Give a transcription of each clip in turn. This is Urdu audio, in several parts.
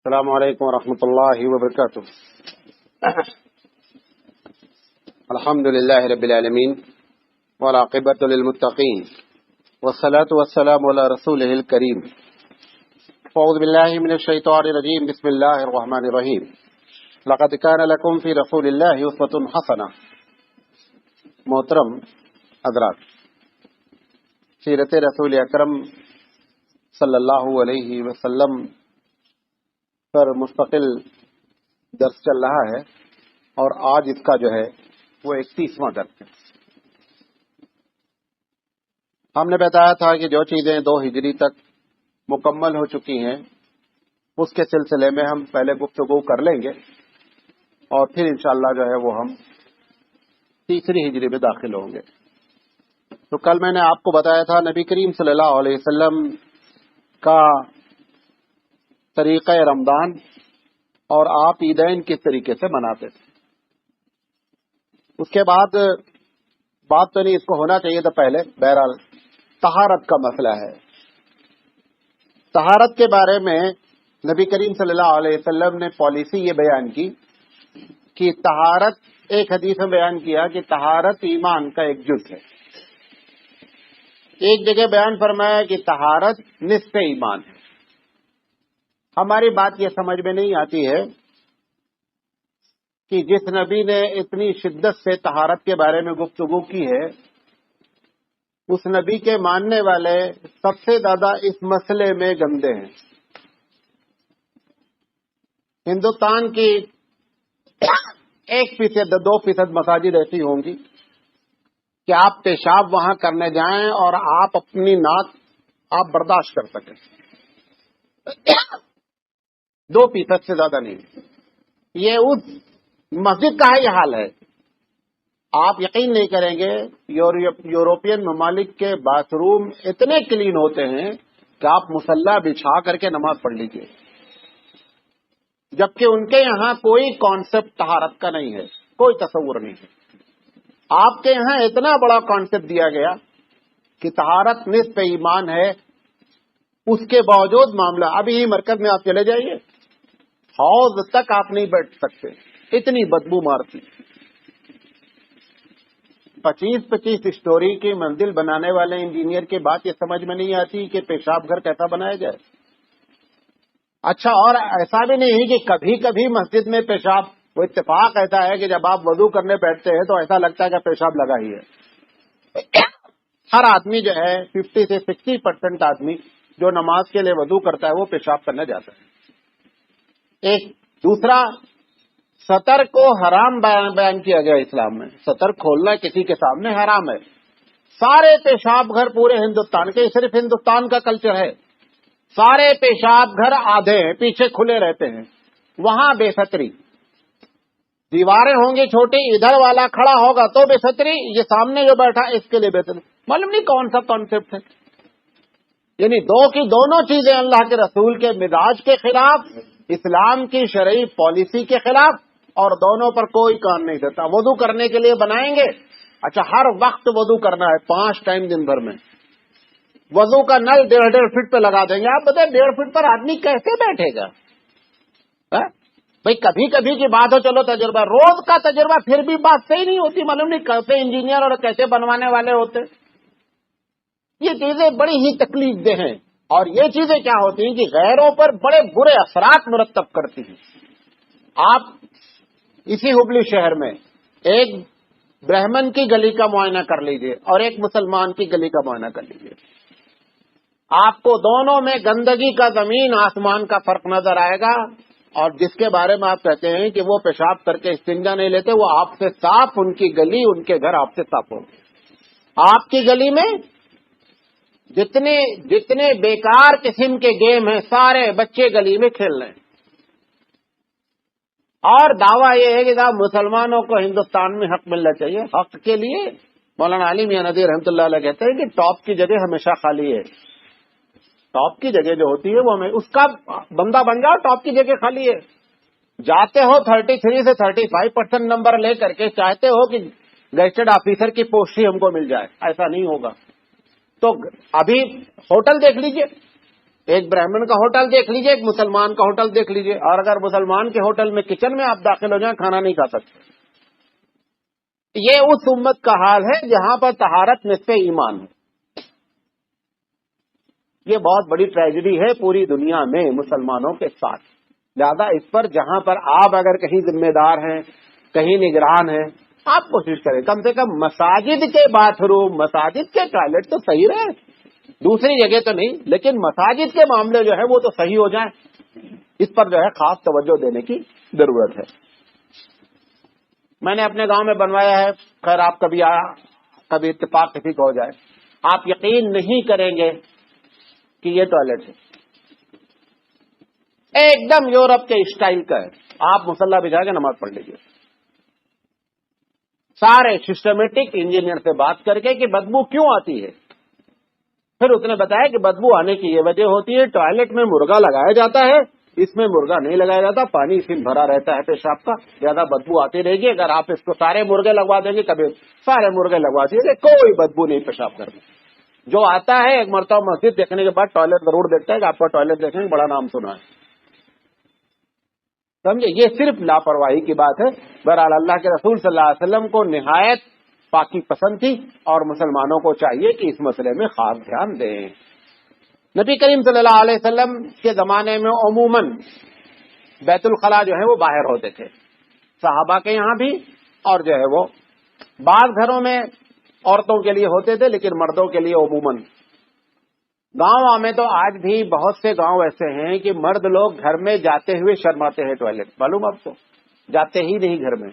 السلام علیکم ورحمۃ اللہ وبرکاتہ۔ الحمد للہ رب العالمین والعاقبۃ للمتقین والصلاة والسلام علی رسولہ الکریم۔ اعوذ باللہ من الشیطان الرجیم، بسم اللہ الرحمن الرحیم۔ لقد کان لکم فی رسول اللہ اسوۃ حسنہ۔ محترم حضرات، سیرت رسول اکرم صلی اللہ علیہ وسلم پر مستقل درس چل رہا ہے، اور آج اس کا جو ہے وہ 31واں درس ہے۔ ہم نے بتایا تھا کہ جو چیزیں 2 ہجری تک مکمل ہو چکی ہیں اس کے سلسلے میں ہم پہلے گفتگو کر لیں گے، اور پھر انشاءاللہ جو ہے وہ ہم 3 ہجری میں داخل ہوں گے۔ تو کل میں نے آپ کو بتایا تھا نبی کریم صلی اللہ علیہ وسلم کا طریقہ رمضان اور آپ عیدین کس طریقے سے مناتے تھے۔ اس کے بعد بات تو نہیں، اس کو ہونا چاہیے تھا پہلے، بہرحال طہارت کا مسئلہ ہے۔ طہارت کے بارے میں نبی کریم صلی اللہ علیہ وسلم نے پالیسی یہ بیان کی کہ طہارت، ایک حدیث میں بیان کیا کہ طہارت ایمان کا ایک جز ہے۔ ایک جگہ بیان فرمایا کہ طہارت نصف ایمان ہے۔ ہماری بات یہ سمجھ میں نہیں آتی ہے کہ جس نبی نے اتنی شدت سے طہارت کے بارے میں گفتگو کی ہے، اس نبی کے ماننے والے سب سے زیادہ اس مسئلے میں گندے ہیں۔ ہندوستان کی 1% 2% مساجد ایسی ہوں گی کہ آپ پیشاب وہاں کرنے جائیں اور آپ اپنی ناک آپ برداشت کر سکیں۔ 2% سے زیادہ نہیں۔ یہ اس مسجد کا ہے، یہ حال ہے۔ آپ یقین نہیں کریں گے، یورپین ممالک کے باتھ روم اتنے کلین ہوتے ہیں کہ آپ مصلی بچھا کر کے نماز پڑھ لیجئے، جبکہ ان کے یہاں کوئی کانسیپٹ طہارت کا نہیں ہے، کوئی تصور نہیں ہے۔ آپ کے یہاں اتنا بڑا کانسیپٹ دیا گیا کہ طہارت نصف ایمان ہے، اس کے باوجود معاملہ، ابھی ہی مرکز میں آپ چلے جائیے، حوض تک آپ نہیں بیٹھ سکتے، اتنی بدبو مارتی۔ 25 اسٹوری کی منزل بنانے والے انجینئر کی بات یہ سمجھ میں نہیں آتی کہ پیشاب گھر کیسا بنایا جائے۔ اچھا، اور ایسا بھی نہیں کہ کبھی کبھی مسجد میں پیشاب، وہ اتفاق ایسا ہے کہ جب آپ وضو کرنے بیٹھتے ہیں تو ایسا لگتا ہے کہ پیشاب لگا ہی ہے۔ ہر آدمی جو ہے 50 سے 60% آدمی جو نماز کے لیے وضو کرتا ہے وہ پیشاب کرنے جاتا ہے۔ ایک دوسرا، سطر کو حرام بیان کیا گیا اسلام میں۔ سطر کھولنا کسی کے سامنے حرام ہے۔ سارے پیشاب گھر پورے ہندوستان کے، صرف ہندوستان کا کلچر ہے، سارے پیشاب گھر آدھے ہیں، پیچھے کھلے رہتے ہیں، وہاں بے ستری، دیواریں ہوں گی چھوٹی، ادھر والا کھڑا ہوگا تو بے ستری، یہ سامنے جو بیٹھا اس کے لیے بے ستری۔ معلوم نہیں کون سا کانسیپٹ ہے، یعنی دونوں چیزیں اللہ کے رسول کے مزاج کے خلاف، اسلام کی شرعی پالیسی کے خلاف، اور دونوں پر کوئی کام نہیں دیتا۔ وضو کرنے کے لیے بنائیں گے، اچھا ہر وقت وضو کرنا ہے، 5 ٹائم دن بھر میں، وضو کا نل 1.5 فٹ پہ لگا دیں گے۔ آپ بتائیں 1.5 فٹ پر آدمی کیسے بیٹھے گا؟ بھئی کبھی کبھی کی بات ہو، چلو تجربہ، روز کا تجربہ پھر بھی بات صحیح نہیں ہوتی۔ معلوم نہیں کیسے انجینئر اور کیسے بنوانے والے ہوتے۔ یہ چیزیں بڑی ہی تکلیف دہ ہیں، اور یہ چیزیں کیا ہوتی ہیں کہ غیروں پر بڑے برے اثرات مرتب کرتی ہیں۔ آپ اسی ہبلی شہر میں ایک برہمن کی گلی کا معائنہ کر لیجئے اور ایک مسلمان کی گلی کا معائنہ کر لیجئے، آپ کو دونوں میں گندگی کا زمین آسمان کا فرق نظر آئے گا۔ اور جس کے بارے میں آپ کہتے ہیں کہ وہ پیشاب کر کے استنجا نہیں لیتے، وہ آپ سے صاف، ان کی گلی، ان کے گھر آپ سے صاف ہوں گے۔ آپ کی گلی میں جتنے بیکار قسم کے گیم ہیں، سارے بچے گلی میں کھیل رہے ہیں، اور دعویٰ یہ ہے کہ صاحب مسلمانوں کو ہندوستان میں حق ملنا چاہیے۔ حق کے لیے مولانا علی میاں ندوی رحمۃ اللہ علیہ کہتے ہیں کہ ٹاپ کی جگہ ہمیشہ خالی ہے۔ ٹاپ کی جگہ جو ہوتی ہے وہ ہمیں اس کا بندہ بن جاؤ، ٹاپ کی جگہ خالی ہے۔ جاتے ہو 33 سے 35% نمبر لے کر کے، چاہتے ہو کہ گیسٹڈ آفیسر کی پوسٹ ہی ہم کو مل جائے، ایسا نہیں ہوگا۔ تو ابھی ہوٹل دیکھ لیجئے، ایک برہمن کا ہوٹل دیکھ لیجئے، ایک مسلمان کا ہوٹل دیکھ لیجئے، اور اگر مسلمان کے ہوٹل میں کچن میں آپ داخل ہو جائیں کھانا نہیں کھا سکتے۔ یہ اس امت کا حال ہے جہاں پر طہارت نصف ایمان ہے۔ یہ بہت بڑی ٹریجڈی ہے پوری دنیا میں مسلمانوں کے ساتھ، لہذا اس پر جہاں پر آپ اگر کہیں ذمہ دار ہیں، کہیں نگران ہیں، آپ کوشش کریں کم سے کم مساجد کے باتھ روم، مساجد کے ٹوائلٹ تو صحیح رہے، دوسری جگہ تو نہیں، لیکن مساجد کے معاملے جو ہے وہ تو صحیح ہو جائیں، اس پر جو ہے خاص توجہ دینے کی ضرورت ہے۔ میں نے اپنے گاؤں میں بنوایا ہے، خیر آپ کبھی اتفاق کسی کو ہو جائے، آپ یقین نہیں کریں گے کہ یہ ٹوائلٹ ہے ایک دم یورپ کے اسٹائل کا ہے، آپ مصلی بچھا کے نماز پڑھ لیجیے، سارے سسٹمیٹک انجینئر سے بات کر کے کہ بدبو کیوں آتی ہے، پھر اس نے بتایا کہ بدبو آنے کی یہ وجہ ہوتی ہے ٹوائلٹ میں مرغا لگایا جاتا ہے، اس میں مرغا نہیں لگایا جاتا، پانی اس میں بھرا رہتا ہے پیشاب کا، زیادہ بدبو آتی رہے گی، اگر آپ اس کو سارے مرغے لگوا دیں گے، کبھی سارے مرغے لگوا دیجیے گے کوئی بدبو نہیں پیشاب کرنے۔ جو آتا ہے ایک مرتبہ مسجد دیکھنے کے بعد ٹوائلٹ ضرور دیکھتا ہے کہ آپ کا ٹوائلٹ دیکھیں گے بڑا نام سنا ہے، سمجھے، یہ صرف لاپرواہی کی بات ہے۔ بہرحال اللہ کے رسول صلی اللہ علیہ وسلم کو نہایت پاکی پسند تھی اور مسلمانوں کو چاہیے کہ اس مسئلے میں خاص دھیان دیں۔ نبی کریم صلی اللہ علیہ وسلم کے زمانے میں عموماً بیت الخلاء جو ہے وہ باہر ہوتے تھے، صحابہ کے یہاں بھی، اور جو ہے وہ بعض گھروں میں عورتوں کے لیے ہوتے تھے لیکن مردوں کے لیے عموماً۔ گاؤں میں تو آج بھی بہت سے گاؤں ایسے ہیں کہ مرد لوگ گھر میں جاتے ہوئے شرماتے ہیں ٹوائلٹ، معلوم آپ کو، جاتے ہی نہیں گھر میں،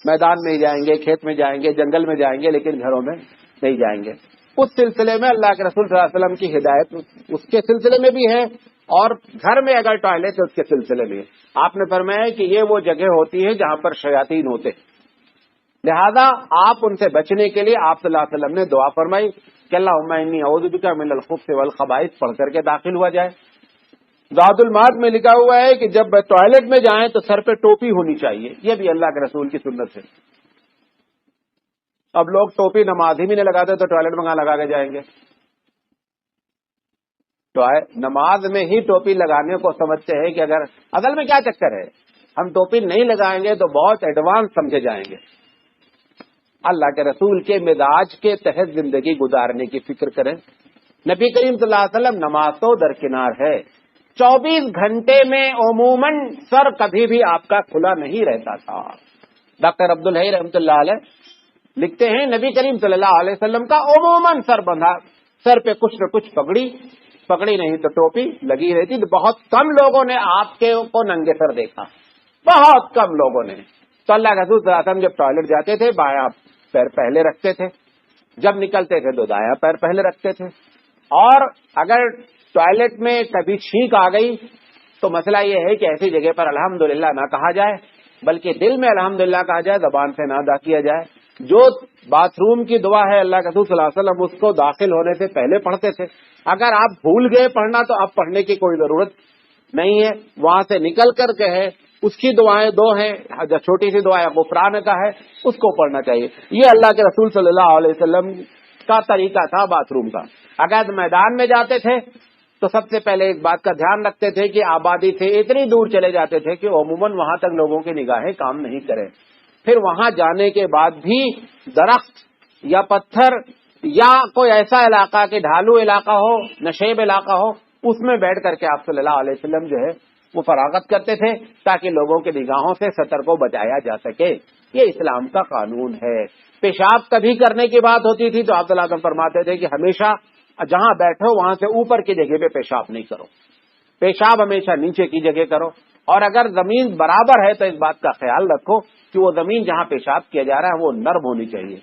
میدان میں جائیں گے، کھیت میں جائیں گے، جنگل میں جائیں گے، لیکن گھروں میں نہیں جائیں گے۔ اس سلسلے میں اللہ کے رسول صلی اللہ علیہ وسلم کی ہدایت اس کے سلسلے میں بھی ہے، اور گھر میں اگر ٹوائلٹ ہے اس کے سلسلے میں آپ نے فرمایا کہ یہ وہ جگہ ہوتی ہے جہاں پر شیاطین ہوتے ہیں، لہذا آپ ان سے بچنے کے لیے آپ صلی اللہ علیہ وسلم نے دعا فرمائی کہ اللہم انی اعوذ بک من الخبث والخبائث پڑھ کر کے داخل ہوا جائے۔ زاد المعاد میں لکھا ہوا ہے کہ جب ٹوائلٹ میں جائیں تو سر پہ ٹوپی ہونی چاہیے، یہ بھی اللہ کے رسول کی سنت ہے۔ اب لوگ ٹوپی نماز ہی میں نہیں لگاتے تو ٹوائلٹ میں کہاں لگا کے جائیں گے؟ تو نماز میں ہی ٹوپی لگانے کو سمجھتے ہیں کہ اگر اصل میں کیا چکر ہے، ہم ٹوپی نہیں لگائیں گے تو بہت ایڈوانس سمجھے جائیں گے۔ اللہ کے رسول کے مزاج کے تحت زندگی گزارنے کی فکر کریں۔ نبی کریم صلی اللہ علیہ وسلم نماز تو درکنار ہے، 24 گھنٹے میں عموماً سر کبھی بھی آپ کا کھلا نہیں رہتا تھا۔ ڈاکٹر عبدالحی رحمۃ اللہ علیہ لکھتے ہیں نبی کریم صلی اللہ علیہ وسلم کا عموماً سر بندھا، سر پہ کچھ نہ کچھ پگڑی نہیں تو ٹوپی لگی رہتی، تو بہت کم لوگوں نے آپ کے کو ننگے سر دیکھا، بہت کم لوگوں نے۔ تو اللہ کے رسول صلی اللہ علیہ وسلم جب ٹوائلٹ جاتے تھے بایاں پیر پہلے رکھتے تھے، جب نکلتے تھے تو دایاں پیر پہلے رکھتے تھے، اور اگر ٹوائلٹ میں کبھی چھینک آ گئی تو مسئلہ یہ ہے کہ ایسی جگہ پر الحمدللہ نہ کہا جائے، بلکہ دل میں الحمدللہ کہا جائے، زبان سے نہ ادا کیا جائے۔ جو باتھ روم کی دعا ہے اللہ کے رسول صلی اللہ علیہ وسلم اس کو داخل ہونے سے پہلے پڑھتے تھے، اگر آپ بھول گئے پڑھنا تو اب پڑھنے کی کوئی ضرورت نہیں ہے، وہاں سے نکل کر کے ہے اس کی دعائیں دو ہیں، چھوٹی سی دعا غفران کا ہے، اس کو پڑھنا چاہیے۔ یہ اللہ کے رسول صلی اللہ علیہ وسلم کا طریقہ تھا باتھ روم کا۔ اگر میدان میں جاتے تھے تو سب سے پہلے ایک بات کا دھیان رکھتے تھے کہ آبادی سے اتنی دور چلے جاتے تھے کہ عموماً وہاں تک لوگوں کی نگاہیں کام نہیں کریں، پھر وہاں جانے کے بعد بھی درخت یا پتھر یا کوئی ایسا علاقہ کہ ڈھالو علاقہ ہو، نشیب علاقہ ہو، اس میں بیٹھ کر کے آپ صلی اللہ علیہ وسلم جو ہے وہ فراغت کرتے تھے تاکہ لوگوں کی نگاہوں سے سطر کو بچایا جا سکے۔ یہ اسلام کا قانون ہے۔ پیشاب کبھی کرنے کی بات ہوتی تھی تو آپ صلی اللہ علیہ وسلم فرماتے تھے کہ ہمیشہ جہاں بیٹھو وہاں سے اوپر کی جگہ پہ پیشاب نہیں کرو، پیشاب ہمیشہ نیچے کی جگہ کرو، اور اگر زمین برابر ہے تو اس بات کا خیال رکھو کہ وہ زمین جہاں پیشاب کیا جا رہا ہے وہ نرم ہونی چاہیے۔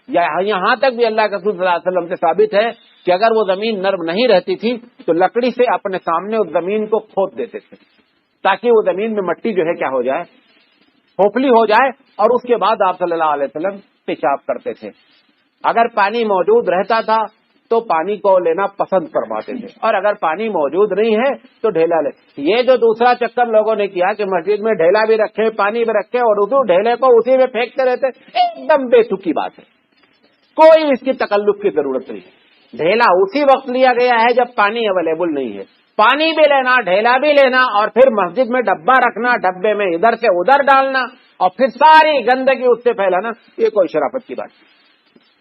یہاں تک بھی اللہ کے رسول صلی اللہ علیہ وسلم سے ثابت ہے کہ اگر وہ زمین نرم نہیں رہتی تھی تو لکڑی سے اپنے سامنے اس زمین کو کھود دیتے تھے تاکہ وہ زمین میں مٹی جو ہے کیا ہو جائے، کھوکھلی ہو جائے، اور اس کے بعد آپ صلی اللہ علیہ وسلم پیشاب کرتے تھے۔ اگر پانی موجود رہتا تھا تو پانی کو لینا پسند فرماتے تھے، اور اگر پانی موجود نہیں ہے تو ڈھیلا لے۔ یہ جو دوسرا چکر لوگوں نے کیا کہ مسجد میں ڈھیلا بھی رکھے، پانی بھی رکھے، اور اردو ڈھیلے کو اسی میں پھینکتے رہتے، ایک دم بے تکی بات ہے، کوئی اس کی تکلف کی ضرورت نہیں۔ ڈھیلا اسی وقت لیا گیا ہے جب پانی اویلیبل نہیں ہے، پانی بھی لینا، ڈھیلا بھی لینا، اور پھر مسجد میں ڈبہ رکھنا، ڈبے میں ادھر سے ادھر ڈالنا، اور پھر ساری گندگی اس سے پھیلانا، یہ کوئی شرافت کی بات نہیں۔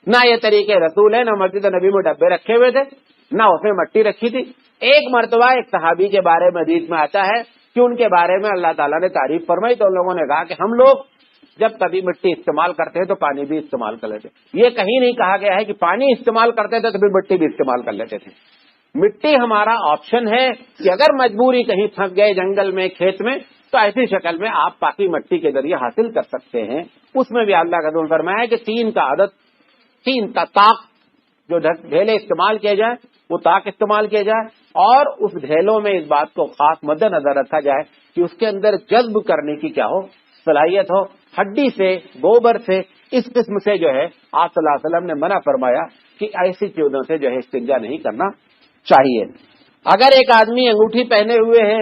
نہ یہ طریقے رسول ہے، نہ مسجد نبی میں ڈبے رکھے ہوئے تھے، نہ اس میں مٹی رکھی تھی۔ ایک مرتبہ ایک صحابی کے بارے میں حدیث میں آتا ہے کہ ان کے بارے میں اللہ تعالیٰ نے تعریف فرمائی تو ان لوگوں نے کہا کہ ہم لوگ جب کبھی مٹی استعمال کرتے ہیں تو پانی بھی استعمال کر لیتے۔ یہ کہیں نہیں کہا گیا ہے کہ پانی استعمال کرتے تھے تو پھر مٹی بھی استعمال کر لیتے تھے۔ مٹی ہمارا آپشن ہے کہ اگر مجبوری کہیں پھنس گئے جنگل میں، کھیت میں، تو ایسی شکل میں آپ پاکی مٹی کے ذریعے حاصل کر سکتے ہیں۔ اس میں بھی اللہ کا رسول فرمایا ہے کہ تین طاق جو ڈھیلے استعمال کیے جائیں وہ طاق استعمال کیے جائے، اور اس ڈھیلوں میں اس بات کو خاص مد نظر رکھا جائے کہ اس کے اندر جذب کرنے کی کیا ہو، صلاحیت ہو۔ ہڈی سے، گوبر سے، اس قسم سے جو ہے آپ صلی اللہ علیہ وسلم نے منع فرمایا کہ ایسی چیزوں سے جو ہے استنجا نہیں کرنا چاہیے۔ اگر ایک آدمی انگوٹھی پہنے ہوئے ہے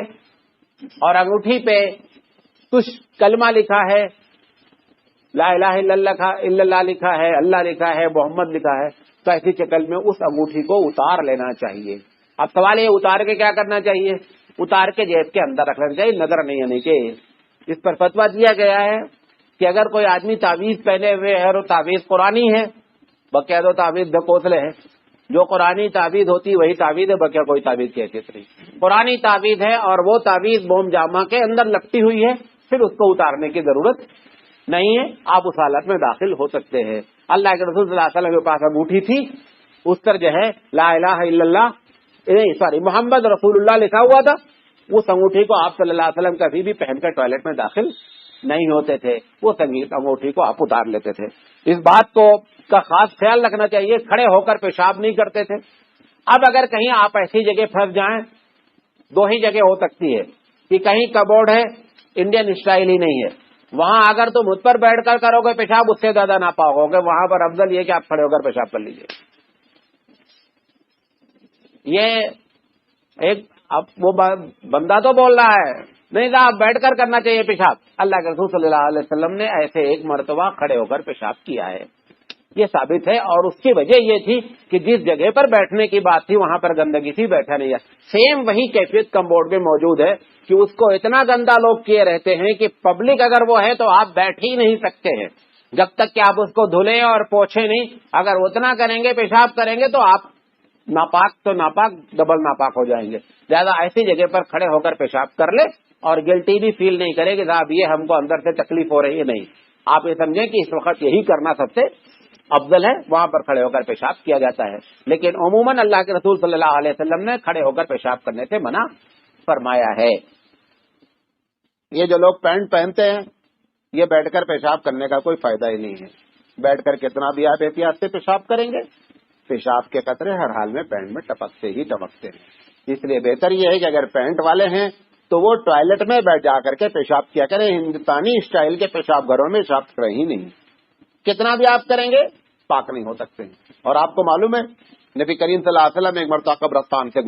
اور انگوٹھی پہ کچھ کلمہ لکھا ہے، لا الہ الا اللہ لکھا ہے، اللہ لکھا ہے، محمد لکھا ہے، تو ایسی شکل میں اس انگوٹھی کو اتار لینا چاہیے۔ اب سوال یہ اتار کے کیا کرنا چاہیے؟ اتار کے جیب کے اندر رکھ لینا چاہیے، نظر نہیں آنے کے۔ اس پر فتویٰ دیا گیا ہے کہ اگر کوئی آدمی تعویذ پہنے ہوئے ہے اور تعویذ قرآنی ہے، بقیہ تو تعویذ ڈھکوسلے ہے، جو قرآنی تعویذ ہوتی وہی تعویذ ہے، بقیہ کوئی تعویذ کی حیثیت نہیں۔ قرآنی تعویذ ہے اور وہ تعویذ موم جامہ کے اندر لپٹی ہوئی ہے، پھر اس کو اتارنے کی ضرورت نہیں ہے، آپ اس حالت میں داخل ہو سکتے ہیں۔ اللہ کے رسول صلی اللہ علیہ وسلم کے پاس انگوٹھی تھی، اس پر جو ہے لا الہ الا اللہ محمد رسول اللہ لکھا ہوا تھا۔ اس انگوٹھی کو آپ صلی اللہ علیہ وسلم کبھی بھی پہن کر ٹوائلٹ میں داخل نہیں ہوتے تھے، وہ انگوٹھی کو آپ اتار لیتے تھے۔ اس بات کو کا خاص خیال رکھنا چاہیے، کھڑے ہو کر پیشاب نہیں کرتے تھے۔ اب اگر کہیں آپ ایسی جگہ پھنس جائیں، دو ہی جگہ ہو سکتی ہے کہ کہیں کبورڈ ہے، انڈین اسٹائل ہی نہیں ہے، وہاں اگر تم اس پر بیٹھ کر کرو گے پیشاب اس سے زیادہ ناپا ہوگا، وہاں پر افضل یہ کہ آپ کھڑے ہو کر پیشاب کر لیجیے۔ یہ ایک اب وہ بندہ تو بول رہا ہے نہیں صاحب بیٹھ کر کرنا چاہیے پیشاب، اللہ کے رسول صلی اللہ علیہ وسلم نے ایسے ایک مرتبہ کھڑے ہو کر پیشاب کیا ہے، یہ ثابت ہے۔ اور اس کی وجہ یہ تھی کہ جس جگہ پر بیٹھنے کی بات تھی وہاں پر گندگی تھی، بیٹھا نہیں ہے۔ سیم وہی کیفیت کمبورڈ میں موجود ہے کہ اس کو اتنا گندا لوگ کیے رہتے ہیں کہ پبلک اگر وہ ہے تو آپ بیٹھ ہی نہیں سکتے ہیں جب تک کہ آپ اس کو دھلیں اور پوچھیں نہیں۔ اگر اتنا کریں گے، پیشاب کریں گے، تو آپ ناپاک تو ناپاک ڈبل ناپاک ہو جائیں گے۔ لہٰذا ایسی جگہ پر کھڑے ہو کر پیشاب کر لے اور گلٹی بھی فیل نہیں کرے کہ صاحب یہ ہم کو اندر سے تکلیف ہو رہی ہے، نہیں، آپ یہ سمجھیں کہ اس وقت یہی کرنا سب سے افضل ہے، وہاں پر کھڑے ہو کر پیشاب کیا جاتا ہے۔ لیکن عموماً اللہ کے رسول صلی اللہ علیہ وسلم نے کھڑے ہو کر پیشاب کرنے سے منع فرمایا ہے۔ یہ جو لوگ پینٹ پہنتے ہیں، یہ بیٹھ کر پیشاب کرنے کا کوئی فائدہ ہی نہیں ہے۔ بیٹھ کر کتنا بھی آپ احتیاط سے پیشاب کریں گے، پیشاب کے قطرے ہر حال میں پینٹ میں ٹپکتے ہی ٹپکتے ہیں۔ اس لیے بہتر یہ ہے کہ اگر پینٹ والے ہیں تو وہ ٹوائلٹ میں بیٹھ جا کر کے پیشاب کیا کریں۔ ہندوستانی اسٹائل کے پیشاب گھروں میں پیشاب کریں ہی نہیں، کتنا بھی آپ کریں گے پاک نہیں ہو سکتے ہیں۔ اور آپ کو معلوم ہے نبی کریم صلی اللہ علیہ وسلم ایک مرتبہ قبرستان سے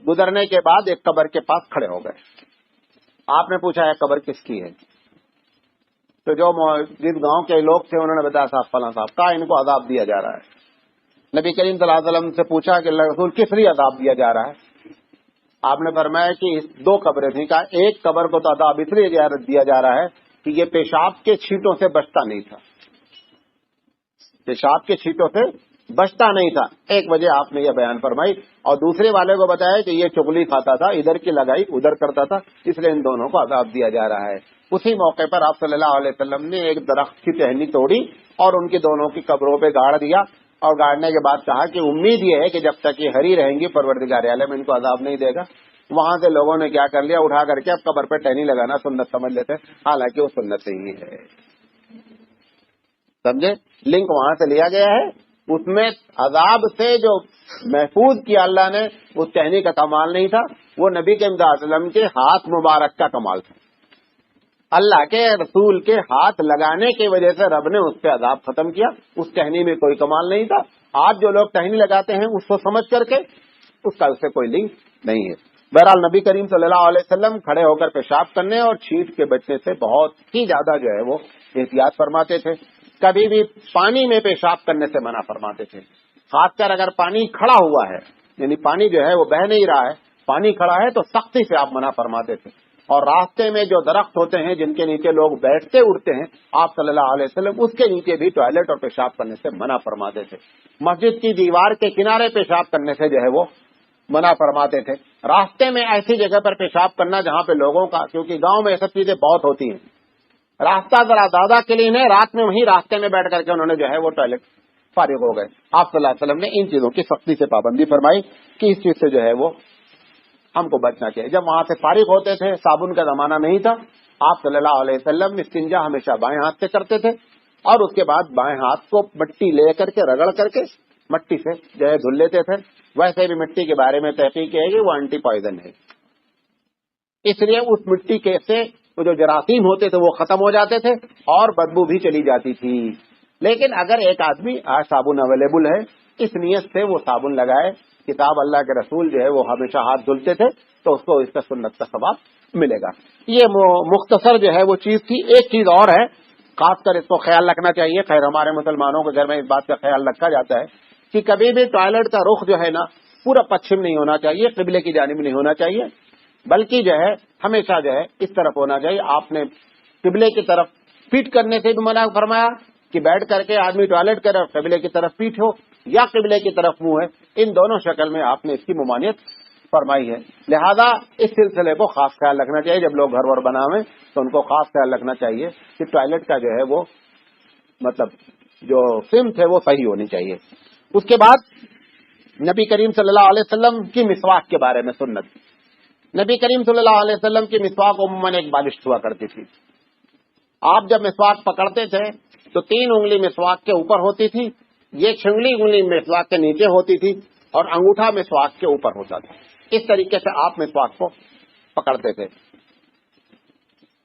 گزرنے کے بعد ایک قبر کے پاس کھڑے ہو گئے۔ آپ نے پوچھا ہے قبر کس کی ہے؟ تو جو جس گاؤں کے لوگ تھے انہوں نے بتایا صاحب فلاں صاحب کا، ان کو عذاب دیا جا رہا ہے۔ نبی کریم صلی اللہ علیہ وسلم سے پوچھا کہ اللہ رسول کس لیے عذاب دیا جا رہا ہے؟ آپ نے فرمایا کہ دو قبریں تھیں، کہا ایک قبر کو تو عذاب اس لیے دیا جا رہا ہے کہ یہ پیشاب کے چھینٹوں سے بچتا نہیں تھا، پیشاب کے چھینٹوں سے بچتا نہیں تھا، ایک وجہ آپ نے یہ بیان فرمائی۔ اور دوسرے والے کو بتایا کہ یہ چغلی کھاتا تھا، ادھر کی لگائی ادھر کرتا تھا، اس لیے ان دونوں کو عذاب دیا جا رہا ہے۔ اسی موقع پر آپ صلی اللہ علیہ وسلم نے ایک درخت کی ٹہنی توڑی اور ان کی دونوں کی قبروں پہ گاڑ دیا، اور گاڑنے کے بعد کہا کہ امید یہ ہے کہ جب تک یہ ہری رہیں گی پروردگار عالم ان کو عذاب نہیں دے گا۔ وہاں سے لوگوں نے کیا کر لیا، اٹھا کر کے اب قبر پہ ٹہنی لگانا سنت سمجھ لیتے، حالانکہ وہ سنت نہیں ہے۔ سمجھے؟ لنک وہاں سے لیا گیا ہے، اس میں عذاب سے جو محفوظ کیا اللہ نے، اس ٹہنی کا کمال نہیں تھا، وہ نبی کے صلی اللہ علیہ وسلم کے ہاتھ مبارک کا کمال تھا۔ اللہ کے رسول کے ہاتھ لگانے کی وجہ سے رب نے اس پہ عذاب ختم کیا، اس ٹہنی میں کوئی کمال نہیں تھا۔ آج جو لوگ ٹہنی لگاتے ہیں اس کو سمجھ کر کے، اس کا اس سے کوئی لنک نہیں ہے۔ بہرحال نبی کریم صلی اللہ علیہ وسلم کھڑے ہو کر پیشاب کرنے اور چھینٹ کے بچنے سے بہت ہی زیادہ جو ہے وہ احتیاط فرماتے تھے۔ کبھی بھی پانی میں پیشاب کرنے سے منع فرماتے تھے، خاص کر اگر پانی کھڑا ہوا ہے یعنی پانی جو ہے وہ بہ نہیں رہا ہے، پانی کھڑا ہے، تو سختی سے آپ منع فرماتے تھے. اور راستے میں جو درخت ہوتے ہیں جن کے نیچے لوگ بیٹھتے اٹھتے ہیں، آپ صلی اللہ علیہ وسلم اس کے نیچے بھی ٹوائلٹ اور پیشاب کرنے سے منع فرماتے تھے. مسجد کی دیوار کے کنارے پیشاب کرنے سے جو ہے وہ منع فرماتے تھے. راستے میں ایسی جگہ پر پیشاب کرنا جہاں پہ لوگوں کا، کیونکہ گاؤں میں یہ سب چیزیں بہت ہوتی ہیں، راستہ ذرا زیادہ کلین ہے، رات میں وہیں راستے میں بیٹھ کر کے انہوں نے جو ہے وہ ٹوائلٹ فارغ ہو گئے. آپ صلی اللہ علیہ وسلم نے ان چیزوں کی سختی سے پابندی فرمائی کہ اس چیز سے جو ہے وہ ہم کو بچنا چاہیے. جب وہاں سے فارغ ہوتے تھے، صابن کا زمانہ نہیں تھا، آپ صلی اللہ علیہ وسلم استنجا ہمیشہ بائیں ہاتھ سے کرتے تھے، اور اس کے بعد بائیں ہاتھ کو مٹی لے کر کے رگڑ کر کے مٹی سے جو ہے دھل لیتے تھے. ویسے بھی مٹی کے بارے میں تحقیق ہے کہ وہ اینٹی پوائزن ہے، اس لیے اس مٹی کے سے وہ جو جراثیم ہوتے تھے وہ ختم ہو جاتے تھے اور بدبو بھی چلی جاتی تھی. لیکن اگر ایک آدمی آج صابن اویلیبل ہے، اس نیت سے وہ صابن لگائے، کتاب اللہ کے رسول جو ہے وہ ہمیشہ ہاتھ دھلتے تھے، تو اس کو اس کا سنت کا ثواب ملے گا. یہ مختصر جو ہے وہ چیز تھی. ایک چیز اور ہے، خاص کر اس کو خیال رکھنا چاہیے. خیر ہمارے مسلمانوں کے گھر میں اس بات کا خیال رکھا جاتا ہے کہ کبھی بھی ٹوائلٹ کا رخ جو ہے نا پورا پچھم نہیں ہونا چاہیے، قبلے کی جانب نہیں ہونا چاہیے، بلکہ جو ہے ہمیشہ جو ہے اس طرف ہونا چاہیے. آپ نے قبلے کی طرف پیٹ کرنے سے بھی منع فرمایا کہ بیٹھ کر کے آدمی ٹوائلٹ کرے اور قبلے کی طرف پیٹ ہو یا قبلے کی طرف منہ ہے، ان دونوں شکل میں آپ نے اس کی ممانعت فرمائی ہے. لہذا اس سلسلے کو خاص خیال رکھنا چاہیے. جب لوگ گھر ور بناویں تو ان کو خاص خیال رکھنا چاہیے کہ ٹوائلٹ کا جو ہے وہ مطلب جو سمت ہے وہ صحیح ہونی چاہیے. اس کے بعد نبی کریم صلی اللہ علیہ وسلم کی مسواک کے بارے میں سنت. نبی کریم صلی اللہ علیہ وسلم کی مسواک عموماً ایک بالشت ہوا کرتی تھی. آپ جب مسواک پکڑتے تھے تو 3 انگلی مسواک کے اوپر ہوتی تھی، یہ 6 انگلی مسواک کے نیچے ہوتی تھی، اور انگوٹھا مسواک کے اوپر ہوتا تھا. اس طریقے سے آپ مسواک کو پکڑتے تھے.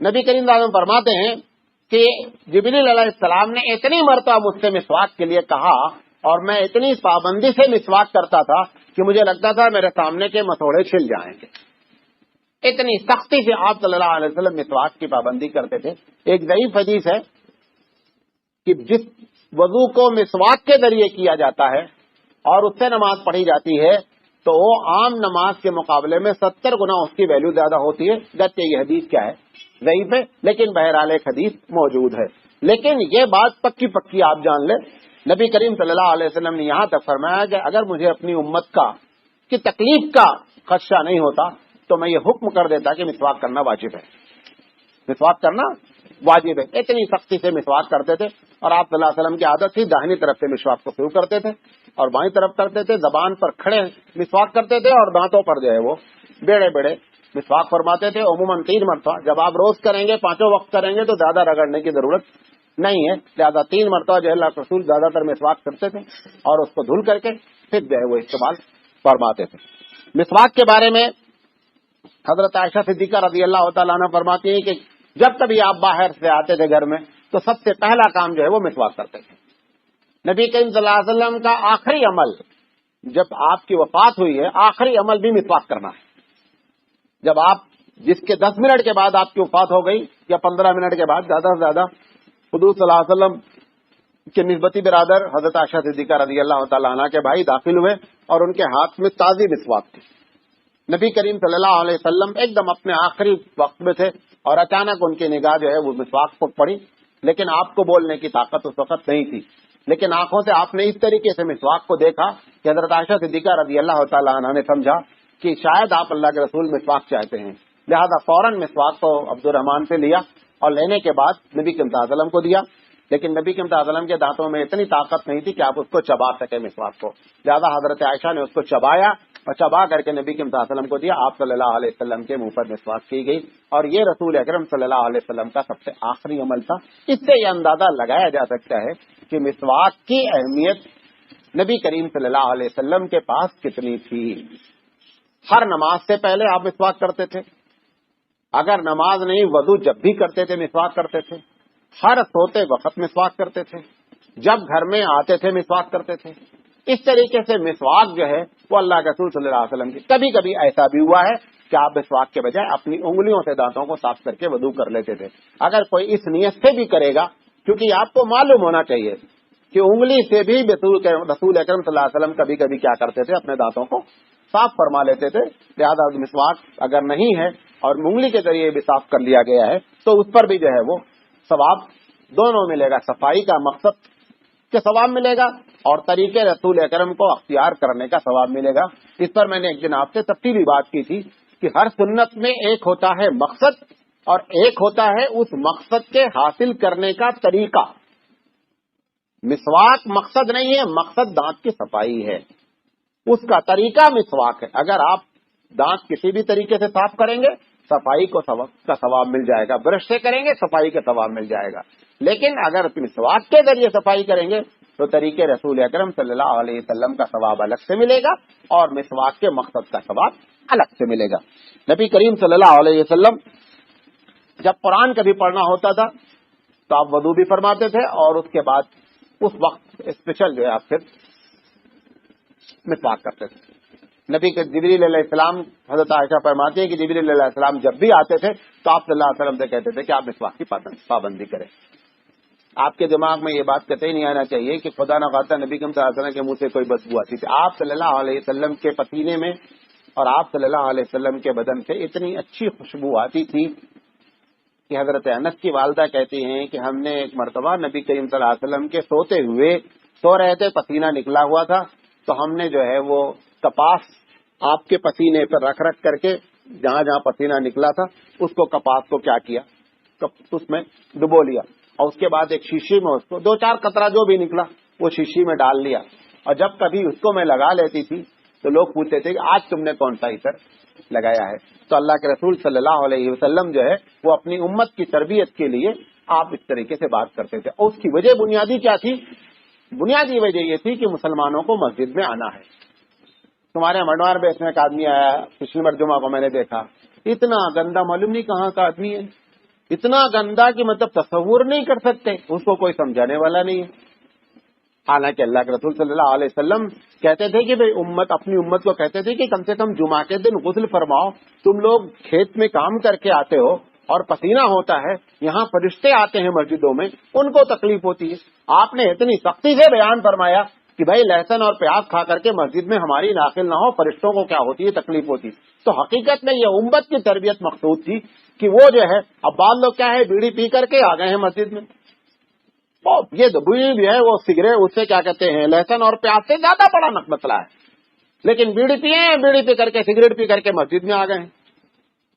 نبی کریم صلی اللہ علیہ وسلم فرماتے ہیں کہ جبریل علیہ السلام نے اتنی مرتبہ مجھ سے مسواک کے لیے کہا اور میں اتنی پابندی سے مسواک کرتا تھا کہ مجھے لگتا تھا میرے سامنے کے مسوڑے چھل جائیں گے. اتنی سختی سے آپ صلی اللہ علیہ وسلم مسواک کی پابندی کرتے تھے. ایک ضعیف حدیث ہے کہ جس وضو کو مسواک کے ذریعے کیا جاتا ہے اور اس سے نماز پڑھی جاتی ہے تو وہ عام نماز کے مقابلے میں 70 گنا اس کی ویلیو زیادہ ہوتی ہے. گرچہ یہ حدیث کیا ہے، ضعیف ہے، لیکن بہرحال ایک حدیث موجود ہے. لیکن یہ بات پکی آپ جان لیں، نبی کریم صلی اللہ علیہ وسلم نے یہاں تک فرمایا کہ اگر مجھے اپنی امت کی تکلیف کا خدشہ نہیں ہوتا تو میں یہ حکم کر دیتا کہ مسواک کرنا واجب ہے. مسواک کرنا واجب ہے. اتنی سختی سے مسواک کرتے تھے. اور آپ صلی اللہ علیہ وسلم کی عادت تھی داہنی طرف سے مسواک کو شروع کرتے تھے اور بائیں طرف کرتے تھے. زبان پر کھڑے مسواک کرتے تھے اور دانتوں پر جو ہے وہ بیڑے بیڑے مسواک فرماتے تھے. عموماً 3 مرتبہ. جب آپ روز کریں گے، 5 وقت کریں گے تو زیادہ رگڑنے کی ضرورت نہیں ہے. لہٰذا 3 مرتبہ جو ہے اللہ کے رسول زیادہ تر مسواک کرتے تھے اور اس کو دھل کر کے پھر جو ہے وہ استعمال فرماتے تھے. مسواک کے بارے میں حضرت عائشہ صدیقہ رضی اللہ تعالیٰ عنہ فرماتی ہیں کہ جب کبھی آپ باہر سے آتے تھے گھر میں تو سب سے پہلا کام جو ہے وہ مسواک کرتے تھے. نبی کریم صلی اللہ علیہ وسلم کا آخری عمل جب آپ کی وفات ہوئی ہے، آخری عمل بھی مسواک کرنا ہے. جب آپ جس کے 10 منٹ کے بعد آپ کی وفات ہو گئی یا 15 منٹ کے بعد زیادہ سے زیادہ حضور صلی اللہ علیہ وسلم کے نسبتی برادر حضرت عائشہ صدیقہ رضی اللہ تعالیٰ عنہ کے بھائی داخل ہوئے اور ان کے ہاتھ میں تازی مسواک تھی. نبی کریم صلی اللہ علیہ وسلم ایک دم اپنے آخری وقت میں تھے اور اچانک ان کی نگاہ جو ہے وہ مسواک پر پڑی، لیکن آپ کو بولنے کی طاقت اس وقت نہیں تھی. لیکن آنکھوں سے آپ نے اس طریقے سے مسواک کو دیکھا کہ حضرت عائشہ صدیقہ رضی اللہ تعالیٰ عنہ نے سمجھا کہ شاید آپ اللہ کے رسول مسواک چاہتے ہیں. لہذا فوراً مسواک کو عبد الرحمان سے لیا اور لینے کے بعد نبی کریم صلی اللہ علیہ وسلم کو دیا. لیکن نبی کریم صلی اللہ علیہ وسلم کے دانتوں میں اتنی طاقت نہیں تھی کہ آپ اس کو چبا سکے مسواک کو. لہذا حضرت عائشہ نے اس کو چبایا اور چبا کر کے نبی کریم صلی اللہ علیہ وسلم کو دیا. آپ صلی اللہ علیہ وسلم کے منہ پر مسواک کی گئی اور یہ رسول اکرم صلی اللہ علیہ وسلم کا سب سے آخری عمل تھا. اس سے یہ اندازہ لگایا جا سکتا ہے کہ مسواک کی اہمیت نبی کریم صلی اللہ علیہ وسلم کے پاس کتنی تھی. ہر نماز سے پہلے آپ مسواک کرتے تھے، اگر نماز نہیں وضو جب بھی کرتے تھے مسواک کرتے تھے، ہر سوتے وقت مسواک کرتے تھے، جب گھر میں آتے تھے مسواک کرتے تھے. اس طریقے سے مسواک جو ہے وہ اللہ کے رسول صلی اللہ علیہ وسلم کی. کبھی کبھی ایسا بھی ہوا ہے کہ آپ مسواک کے بجائے اپنی انگلیوں سے دانتوں کو صاف کر کے وضو کر لیتے تھے. اگر کوئی اس نیت سے بھی کرے گا، کیونکہ آپ کو معلوم ہونا چاہیے کہ انگلی سے بھی رسول اکرم صلی اللہ علیہ وسلم کبھی کبھی کیا کرتے تھے، اپنے دانتوں کو صاف فرما لیتے تھے. لہذا مسواک اگر نہیں ہے اور انگلی کے ذریعے بھی صاف کر لیا گیا ہے تو اس پر بھی جو ہے وہ ثواب دونوں ملے گا. صفائی کا مقصد کے ثواب ملے گا اور طریقے رسول اکرم کو اختیار کرنے کا ثواب ملے گا. اس پر میں نے ایک دن آپ سے تفصیلی بات کی تھی کہ ہر سنت میں ایک ہوتا ہے مقصد اور ایک ہوتا ہے اس مقصد کے حاصل کرنے کا طریقہ. مسواک مقصد نہیں ہے، مقصد دانت کی صفائی ہے، اس کا طریقہ مسواک ہے. اگر آپ دانت کسی بھی طریقے سے صاف کریں گے صفائی کا ثواب مل جائے گا، برش سے کریں گے صفائی کا ثواب مل جائے گا. لیکن اگر مسواک کے ذریعے صفائی کریں گے تو طریقے رسول اکرم صلی اللہ علیہ وسلم کا ثواب الگ سے ملے گا اور مسواک کے مقصد کا ثواب الگ سے ملے گا. نبی کریم صلی اللہ علیہ وسلم جب قرآن کبھی پڑھنا ہوتا تھا تو آپ وضو بھی فرماتے تھے اور اس کے بعد اس وقت اسپیشل جو ہے آپ پھر مسواک کرتے تھے. نبی کے جبریل علیہ السلام، حضرت عائشہ فرماتی ہے کہ جبریل علیہ السلام جب بھی آتے تھے تو آپ صلی اللہ علیہ وسلم سے کہتے تھے کہ آپ مسواک کی پابندی کریں. آپ کے دماغ میں یہ بات قطعی نہیں آنا چاہیے کہ خدا نہ خواستہ نبی صلی اللہ علیہ وسلم کے منہ سے کوئی بدبو آتی تھی. آپ صلی اللہ علیہ وسلم کے پسینے میں اور آپ صلی اللہ علیہ وسلم کے بدن سے اتنی اچھی خوشبو آتی تھی کہ حضرت انس کی والدہ کہتی ہیں کہ ہم نے ایک مرتبہ نبی کریم صلی اللہ علیہ وسلم کے سو رہے تھے، پسینہ نکلا ہوا تھا، تو ہم نے جو ہے وہ کپاس آپ کے پسینے پر رکھ کر کے جہاں جہاں پسینہ نکلا تھا اس کو کپاس کو کیا کیا، اس میں ڈبو لیا اور اس کے بعد ایک شیشی میں اس کو 2-4 قطرہ جو بھی نکلا وہ شیشی میں ڈال لیا. اور جب کبھی اس کو میں لگا لیتی تھی تو لوگ پوچھتے تھے کہ آج تم نے کون سا عطر لگایا ہے. تو اللہ کے رسول صلی اللہ علیہ وسلم جو ہے وہ اپنی امت کی تربیت کے لیے آپ اس طریقے سے بات کرتے تھے. اور اس کی وجہ بنیادی کیا تھی؟ بنیادی وجہ یہ تھی کہ مسلمانوں کو مسجد میں آنا ہے. تمہارے منڈوار بیس میں ایک آدمی آیا پچھلی بار جمعہ کو میں نے دیکھا، اتنا گندا، معلوم نہیں کہاں کا آدمی ہے، اتنا گندا کہ مطلب تصور نہیں کر سکتے، اس کو کوئی سمجھانے والا نہیں ہے. حالانکہ اللہ کے رسول صلی اللہ علیہ وسلم کہتے تھے کہ بھئی اپنی امت کو کہتے تھے کہ کم سے کم جمعہ کے دن غسل فرماؤ. تم لوگ کھیت میں کام کر کے آتے ہو اور پسینہ ہوتا ہے، یہاں فرشتے آتے ہیں مسجدوں میں، ان کو تکلیف ہوتی ہے. آپ نے اتنی سختی سے بیان فرمایا کہ بھائی لہسن اور پیاز کھا کر کے مسجد میں ہماری داخل نہ ہو، فرشتوں کو کیا ہوتی ہے، تکلیف ہوتی. تو حقیقت میں یہ امت کی تربیت مقصود تھی کہ وہ جو ہے، اب بعض لوگ کیا ہے بیڑی پی کر کے آ گئے ہیں مسجد میں، یہ بیڑی بھی ہے وہ سگریٹ، اس سے کیا کہتے ہیں لہسن اور پیاز سے زیادہ بڑا مسئلہ ہے، لیکن بیڑی پیے ہیں، بیڑی پی کر کے سگریٹ پی کر کے مسجد میں آ گئے ہیں.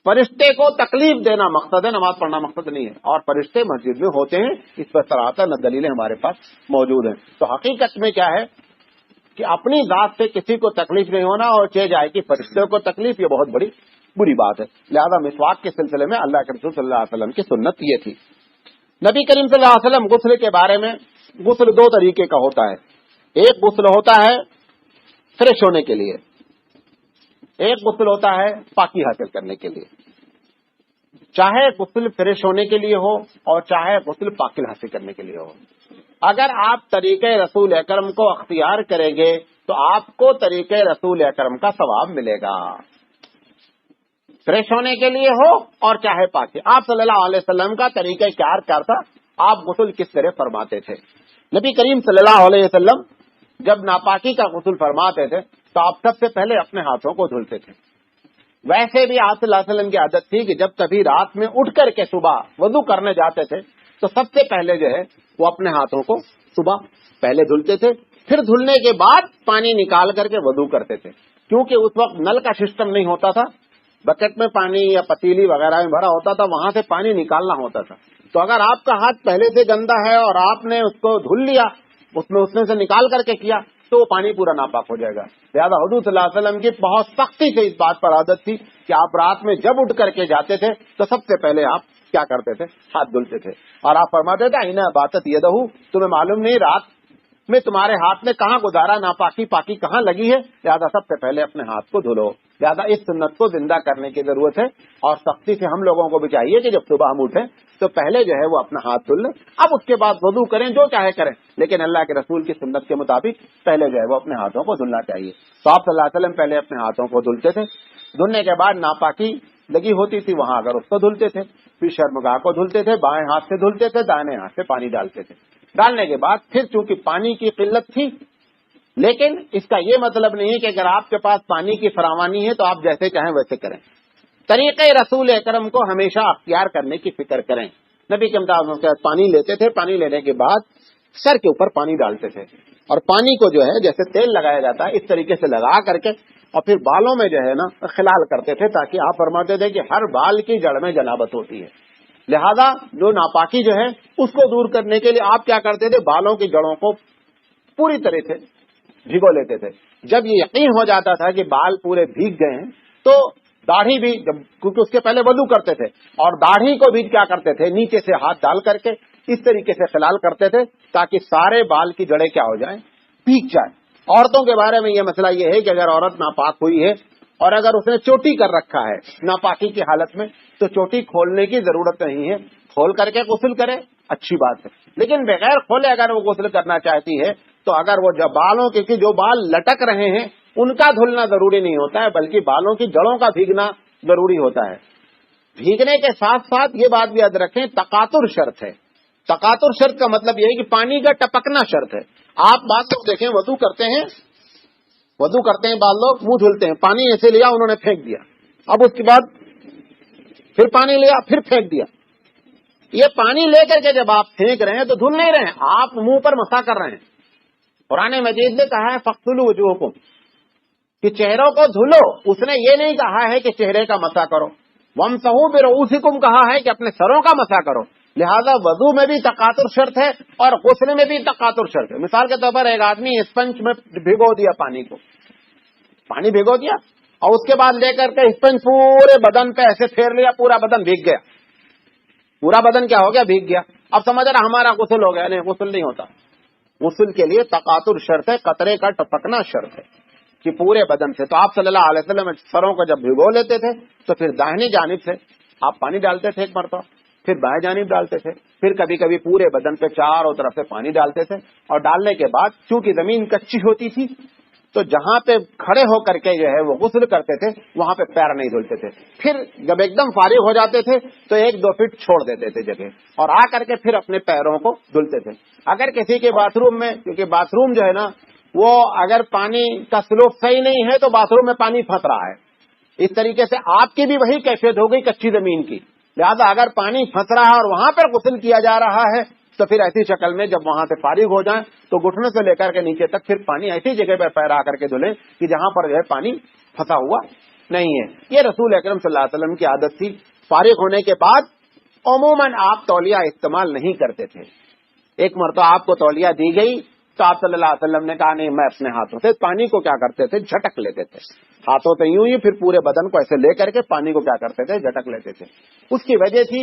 فرشتے کو تکلیف دینا مقصد ہے، نماز پڑھنا مقصد نہیں ہے. اور فرشتے مسجد میں ہوتے ہیں، اس پر صراحتاً دلیلیں ہمارے پاس موجود ہیں. تو حقیقت میں کیا ہے کہ اپنی ذات سے کسی کو تکلیف نہیں ہونا اور چہ جائے کہ فرشتوں کو تکلیف، یہ بہت بڑی بری بات ہے. لہذا مسواک کے سلسلے میں اللہ کے رسول صلی اللہ علیہ وسلم کی سنت یہ تھی. نبی کریم صلی اللہ علیہ وسلم غسل کے بارے میں، غسل 2 طریقے کا ہوتا ہے. ایک غسل ہوتا ہے فریش ہونے کے لیے، ایک غسل ہوتا ہے پاکی حاصل کرنے کے لیے. چاہے غسل فریش ہونے کے لیے ہو اور چاہے غسل پاکی حاصل کرنے کے لیے ہو، اگر آپ طریقے رسول اکرم کو اختیار کریں گے تو آپ کو طریقے رسول اکرم کا ثواب ملے گا. فریش ہونے کے لیے ہو اور چاہے پاکی. آپ صلی اللہ علیہ وسلم کا طریقہ کیا تھا، آپ غسل کس طرح فرماتے تھے؟ نبی کریم صلی اللہ علیہ وسلم جب ناپاکی کا غسل فرماتے تھے تو آپ سب سے پہلے اپنے ہاتھوں کو دھلتے تھے. ویسے بھی آپ صلی اللہ علیہ وسلم کی عادت تھی کہ جب کبھی رات میں اٹھ کر کے صبح وضو کرنے جاتے تھے تو سب سے پہلے جو ہے وہ اپنے ہاتھوں کو صبح پہلے دھلتے تھے، پھر دھلنے کے بعد پانی نکال کر کے وضو کرتے تھے. کیونکہ اس وقت نل کا سسٹم نہیں ہوتا تھا، بکٹ میں پانی یا پتیلی وغیرہ میں بھرا ہوتا تھا، وہاں سے پانی نکالنا ہوتا تھا. تو اگر آپ کا ہاتھ پہلے سے گندا ہے اور آپ نے اس کو دھل لیا، اس میں سے نکال کر کے کیا تو وہ پانی پورا ناپاک ہو جائے گا. لہٰذا حضور صلی اللہ علیہ وسلم کی بہت سختی سے اس بات پر عادت تھی کہ آپ رات میں جب اٹھ کر کے جاتے تھے تو سب سے پہلے آپ کیا کرتے تھے؟ ہاتھ دھلتے تھے. اور آپ فرماتے تھے اینا باتت یدہ، تمہیں معلوم نہیں رات میں تمہارے ہاتھ نے کہاں گزارا، ناپاکی پاکی کہاں لگی ہے، لہٰذا سب سے پہلے اپنے ہاتھ کو دھلو. لہٰذا اس سنت کو زندہ کرنے کی ضرورت ہے اور سختی سے ہم لوگوں کو بھی چاہیے کہ جب صبح ہم اٹھیں تو پہلے جو ہے وہ اپنا ہاتھ دھل لیں. اب اس کے بعد وضو کریں، جو چاہے کریں، لیکن اللہ کے رسول کی سنت کے مطابق پہلے جو ہے وہ اپنے ہاتھوں کو دھلنا چاہیے. تو آپ صلی اللہ علیہ وسلم پہلے اپنے ہاتھوں کو دھلتے تھے. دھلنے کے بعد ناپاکی لگی ہوتی تھی وہاں اگر اس کو دھلتے تھے، پھر شرمگاہ کو دھلتے تھے، بائیں ہاتھ سے دھلتے تھے، دائیں ہاتھ سے پانی ڈالتے تھے. ڈالنے کے بعد پھر چونکہ پانی کی قلت تھی، لیکن اس کا یہ مطلب نہیں ہے کہ اگر آپ کے پاس پانی کی فراوانی ہے تو آپ جیسے چاہیں ویسے کریں. طریقۂ رسول اکرم کو ہمیشہ اختیار کرنے کی فکر کریں. نبی کے مطابق پانی لیتے تھے، پانی لینے کے بعد سر کے اوپر پانی ڈالتے تھے، اور پانی کو جو ہے جیسے تیل لگایا جاتا ہے اس طریقے سے لگا کر کے اور پھر بالوں میں جو ہے نا خلال کرتے تھے، تاکہ آپ فرماتے تھے کہ ہر بال کی جڑ میں جنابت ہوتی ہے، لہذا جو ناپاکی جو ہے اس کو دور کرنے کے لیے آپ کیا کرتے تھے، بالوں کی جڑوں کو پوری طرح سے بھگو لیتے تھے. جب یہ یقین ہو جاتا تھا کہ بال پورے بھیگ گئے ہیں تو داڑھی بھی کیونکہ اس کے پہلے وضو کرتے تھے اور داڑھی کو بھی کیا کرتے تھے، نیچے سے ہاتھ ڈال کر کے اس طریقے سے خلال کرتے تھے تاکہ سارے بال کی جڑیں کیا ہو جائیں، بھیگ جائیں. عورتوں کے بارے میں یہ مسئلہ یہ ہے کہ اگر عورت ناپاک ہوئی ہے اور اگر اس نے چوٹی کر رکھا ہے ناپاکی کی حالت میں تو چوٹی کھولنے کی ضرورت نہیں ہے، کھول کر کے غسل کرے، اچھی بات ہے. لیکن بغیر کھولے اگر وہ غسل کرنا چاہتی ہے تو اگر وہ بالوں کے جو بال لٹک رہے ہیں ان کا دھلنا ضروری نہیں ہوتا ہے، بلکہ بالوں کی جڑوں کا بھیگنا ضروری ہوتا ہے. بھیگنے کے ساتھ ساتھ یہ بات بھی یاد رکھیں تقاطر شرط ہے. تقاطر شرط کا مطلب یہ ہے کہ پانی کا ٹپکنا شرط ہے. آپ بات لوگ دیکھیں وضو کرتے ہیں بعض لوگ منہ دھلتے ہیں، پانی ایسے لیا انہوں نے پھینک دیا، اب اس کے بعد پھر پانی لیا پھر پھینک دیا. یہ پانی لے کر کے جب آپ پھینک رہے ہیں تو دھل نہیں رہے ہیں، آپ منہ پر مسا کر رہے ہیں. قرآن مجید نے کہا ہے فاغسلوا وجوہکم کہ چہروں کو دھلو، اس نے یہ نہیں کہا ہے کہ چہرے کا مسا کرو. وامسحوا برؤوسکم کہا ہے کہ اپنے سروں کا مسا کرو. لہذا وضو میں بھی تقاطر شرط ہے اور غسل میں بھی تقاطر شرط ہے. مثال کے طور پر ایک آدمی اسپنج میں بھگو دیا، پانی بھگو دیا اور اس کے بعد لے کر کے اسپنج پورے بدن پہ ایسے پھیر لیا، پورا بدن بھیگ گیا. پورا بدن کیا ہو گیا، بھیگ گیا. اب سمجھ رہا ہمارا غسل ہو گیا. نہیں، غسل نہیں ہوتا. غسل کے لیے تقاطر شرط ہے، قطرے کا ٹپکنا شرط ہے کہ پورے بدن سے. تو آپ صلی اللہ علیہ وسلم سروں کو جب بھگو لیتے تھے تو پھر داہنی جانب سے آپ پانی ڈالتے تھے ایک مرتبہ، پھر بائیں جانب ڈالتے تھے، پھر کبھی کبھی پورے بدن پہ چاروں طرف سے پانی ڈالتے تھے. اور ڈالنے کے بعد چونکہ زمین کچی ہوتی تھی تو جہاں پہ کھڑے ہو کر کے جو ہے وہ غسل کرتے تھے وہاں پہ پیر نہیں دھلتے تھے. پھر جب ایک دم فارغ ہو جاتے تھے تو 1-2 فٹ چھوڑ دیتے تھے جگہ اور آ کر کے پھر اپنے پیروں کو دھلتے تھے. اگر کسی کے باتھ روم میں، کیونکہ باتھ روم جو ہے نا وہ اگر پانی کا سلوپ صحیح نہیں ہے تو باتھ روم میں پانی پھنس رہا ہے، اس طریقے سے آپ کی بھی وہی کیفیت ہو گئی کچی زمین کی. لہذا اگر پانی پھنس رہا ہے اور وہاں پر غسل کیا جا رہا ہے تو پھر ایسی شکل میں جب وہاں سے فارغ ہو جائیں تو گھٹنے سے لے کر کے نیچے تک پھر پانی ایسی جگہ پر پیر آ کر کے دھلیں کہ جہاں پر جو ہے پانی پھنسا ہوا نہیں ہے. یہ رسول اکرم صلی اللہ علیہ وسلم کی عادت تھی. فارغ ہونے کے بعد عموماً آپ تولیہ استعمال نہیں کرتے تھے. ایک مرتبہ آپ کو تولیہ دی گئی تو آپ صلی اللہ علیہ وسلم نے کہا نہیں، میں اپنے ہاتھوں سے پانی کو کیا کرتے تھے، جھٹک لیتے تھے. ہاتھوں سے یوں ہی پھر پورے بدن کو ایسے لے کر کے پانی کو کیا کرتے تھے، جھٹک لیتے تھے. اس کی وجہ تھی،